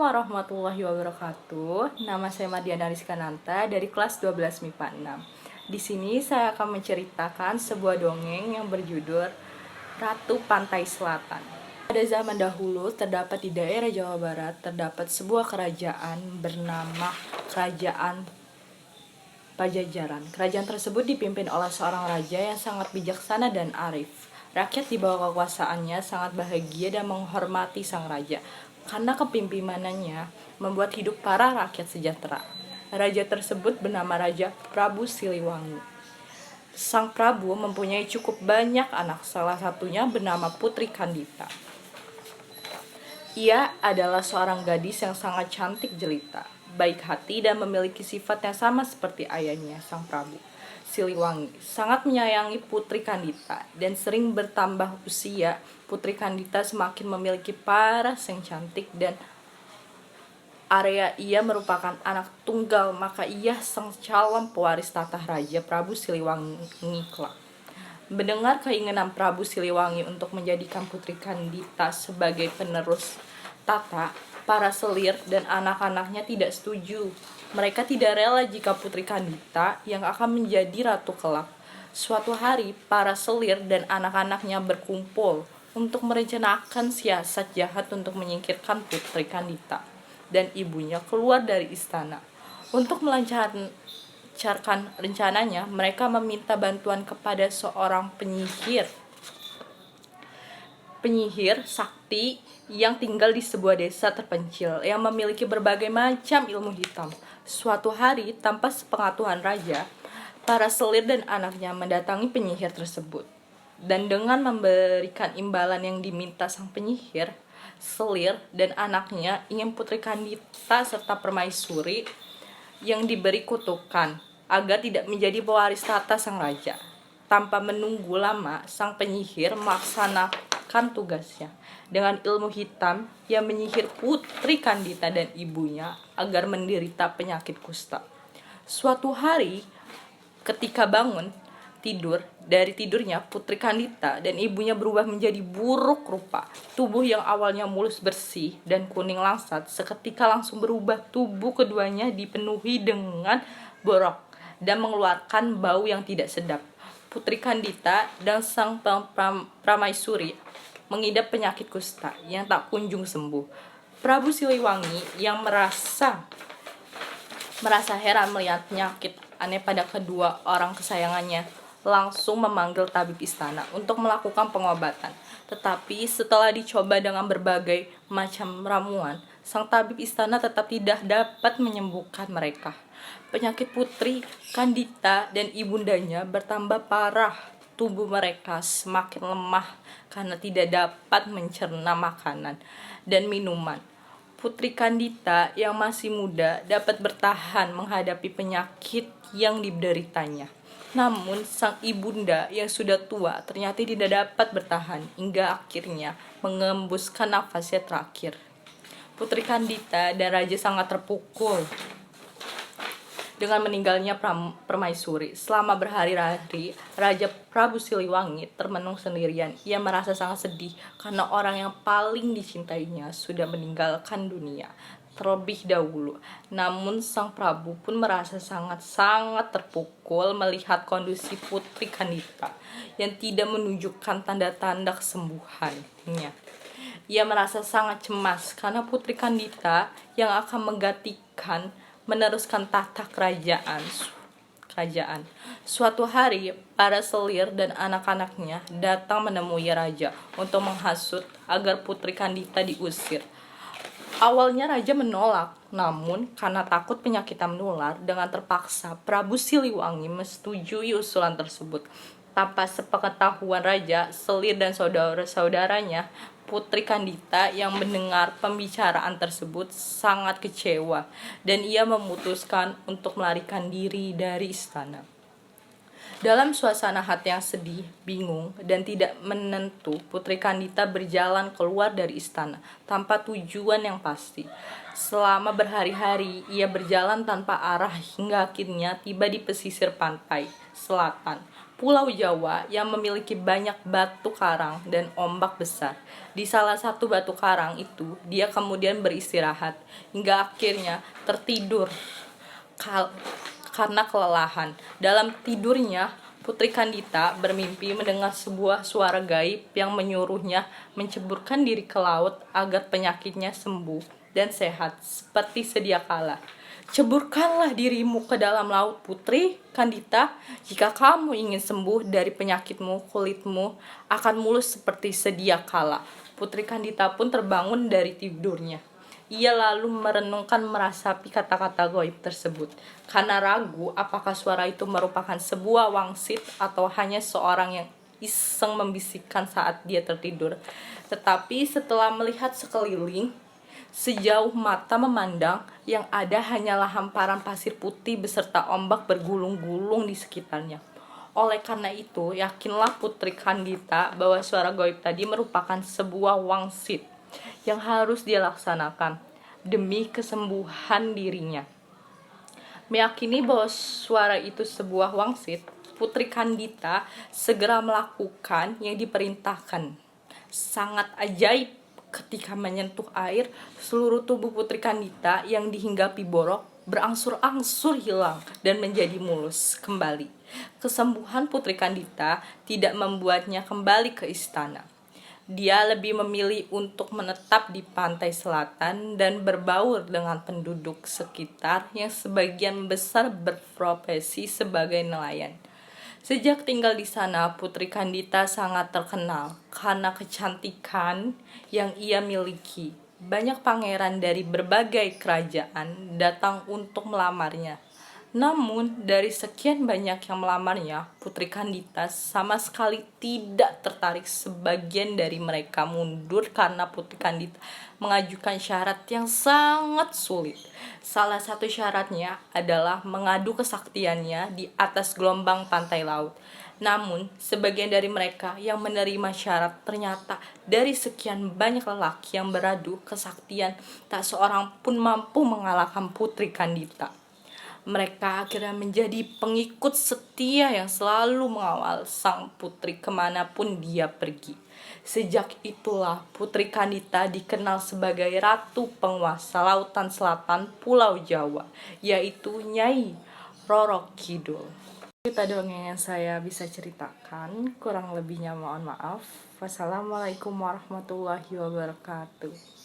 warahmatullahi wabarakatuh. Nama saya Mardiana Rizkananta dari kelas 12 MIPA 6. Di sini saya akan menceritakan sebuah dongeng yang berjudul Ratu Pantai Selatan. Pada zaman dahulu terdapat di daerah Jawa Barat terdapat sebuah kerajaan bernama Kerajaan Pajajaran. Kerajaan tersebut dipimpin oleh seorang raja yang sangat bijaksana dan arif. Rakyat di bawah kekuasaannya sangat bahagia dan menghormati sang raja, karena kepimpinannya membuat hidup para rakyat sejahtera. Raja tersebut bernama Raja Prabu Siliwangi. Sang Prabu mempunyai cukup banyak anak, salah satunya bernama Putri Kandita. Ia adalah seorang gadis yang sangat cantik jelita, baik hati dan memiliki sifat yang sama seperti ayahnya, Sang Prabu Siliwangi. Sangat menyayangi Putri Kandita dan sering bertambah usia, Putri Kandita semakin memiliki paras yang cantik dan area ia merupakan anak tunggal, maka ia sang calon pewaris tahta Raja Prabu Siliwangi kelak. Mendengar keinginan Prabu Siliwangi untuk menjadikan Putri Kandita sebagai penerus tahta, para selir dan anak-anaknya tidak setuju. Mereka tidak rela jika Putri Kandita yang akan menjadi ratu kelak. Suatu hari, para selir dan anak-anaknya berkumpul untuk merencanakan siasat jahat untuk menyingkirkan Putri Kandita dan ibunya keluar dari istana. Untuk melancarkan rencananya, mereka meminta bantuan kepada seorang penyihir sakti yang tinggal di sebuah desa terpencil yang memiliki berbagai macam ilmu hitam. Suatu hari, tanpa sepengetahuan raja, para selir dan anaknya mendatangi penyihir tersebut. Dan dengan memberikan imbalan yang diminta sang penyihir, selir dan anaknya ingin Putri Kandita serta permaisuri yang diberi kutukan agar tidak menjadi pewaris tahta sang raja. Tanpa menunggu lama, sang penyihir melaksanakan tugasnya. Dengan ilmu hitam, ia menyihir Putri Kandita dan ibunya agar menderita penyakit kusta. Suatu hari, ketika bangun dari tidurnya, Putri Kandita dan ibunya berubah menjadi buruk rupa. Tubuh yang awalnya mulus bersih dan kuning langsat seketika langsung berubah. Tubuh keduanya dipenuhi dengan borok dan mengeluarkan bau yang tidak sedap. Putri Kandita dan sang permaisuri mengidap penyakit kusta yang tak kunjung sembuh. Prabu Siliwangi yang merasa heran melihat penyakit aneh pada kedua orang kesayangannya, langsung memanggil tabib istana untuk melakukan pengobatan. Tetapi setelah dicoba dengan berbagai macam ramuan, sang tabib istana tetap tidak dapat menyembuhkan mereka. Penyakit Putri Kandita dan ibundanya bertambah parah. Tubuh mereka semakin lemah karena tidak dapat mencerna makanan dan minuman. Putri Kandita yang masih muda dapat bertahan menghadapi penyakit yang dideritanya. Namun sang ibunda yang sudah tua ternyata tidak dapat bertahan hingga akhirnya mengembuskan nafasnya terakhir. Putri Kandita dan raja sangat terpukul dengan meninggalnya permaisuri. Selama berhari-hari, Raja Prabu Siliwangi termenung sendirian. Ia merasa sangat sedih karena orang yang paling dicintainya sudah meninggalkan dunia terlebih dahulu. Namun sang Prabu pun merasa sangat terpukul melihat kondisi Putri Kandita yang tidak menunjukkan tanda-tanda kesembuhannya. Ia merasa sangat cemas karena Putri Kandita yang akan meneruskan tahta kerajaan. Suatu hari, para selir dan anak-anaknya datang menemui raja untuk menghasut agar Putri Kandita diusir. Awalnya raja menolak, namun karena takut penyakitnya menular, dengan terpaksa Prabu Siliwangi menyetujui usulan tersebut. Tanpa sepengetahuan raja, selir dan saudara-saudaranya, Putri Kandita yang mendengar pembicaraan tersebut sangat kecewa dan ia memutuskan untuk melarikan diri dari istana. Dalam suasana hati yang sedih, bingung, dan tidak menentu, Putri Kandita berjalan keluar dari istana tanpa tujuan yang pasti. Selama berhari-hari, ia berjalan tanpa arah hingga akhirnya tiba di pesisir pantai selatan. Pulau Jawa yang memiliki banyak batu karang dan ombak besar. Di salah satu batu karang itu, dia kemudian beristirahat hingga akhirnya tertidur karena kelelahan. Dalam tidurnya, Putri Kandita bermimpi mendengar sebuah suara gaib yang menyuruhnya menceburkan diri ke laut agar penyakitnya sembuh dan sehat seperti sedia kala. Ceburkanlah dirimu ke dalam laut, Putri Kandita. Jika kamu ingin sembuh dari penyakitmu, kulitmu akan mulus seperti sedia kala. Putri Kandita pun terbangun dari tidurnya. Ia lalu merenungkan merasapi kata-kata goib tersebut. Karena ragu apakah suara itu merupakan sebuah wangsit atau hanya seorang yang iseng membisikkan saat dia tertidur. Tetapi setelah melihat sekeliling, sejauh mata memandang, yang ada hanyalah hamparan pasir putih beserta ombak bergulung-gulung di sekitarnya. Oleh karena itu, yakinlah Putri Kandita bahwa suara goib tadi merupakan sebuah wangsit yang harus dia laksanakan demi kesembuhan dirinya. Meyakini bahwa suara itu sebuah wangsit, Putri Kandita segera melakukan yang diperintahkan. Sangat ajaib, ketika menyentuh air, seluruh tubuh Putri Kandita yang dihinggapi borok berangsur-angsur hilang dan menjadi mulus kembali. Kesembuhan Putri Kandita tidak membuatnya kembali ke istana. Dia lebih memilih untuk menetap di pantai selatan dan berbaur dengan penduduk sekitar yang sebagian besar berprofesi sebagai nelayan. Sejak tinggal di sana, Putri Kandita sangat terkenal karena kecantikan yang ia miliki. Banyak pangeran dari berbagai kerajaan datang untuk melamarnya. Namun, dari sekian banyak yang melamarnya, Putri Kandita sama sekali tidak tertarik. Sebagian dari mereka mundur karena Putri Kandita mengajukan syarat yang sangat sulit. Salah satu syaratnya adalah mengadu kesaktiannya di atas gelombang pantai laut. Namun, sebagian dari mereka yang menerima syarat ternyata dari sekian banyak lelaki yang beradu kesaktian, tak seorang pun mampu mengalahkan Putri Kandita. Mereka akhirnya menjadi pengikut setia yang selalu mengawal sang putri kemanapun dia pergi. Sejak itulah Putri Kandita dikenal sebagai Ratu Penguasa Lautan Selatan Pulau Jawa, yaitu Nyai Roro Kidul. Itu tadi dongeng yang saya bisa ceritakan, kurang lebihnya mohon maaf. Wassalamualaikum warahmatullahi wabarakatuh.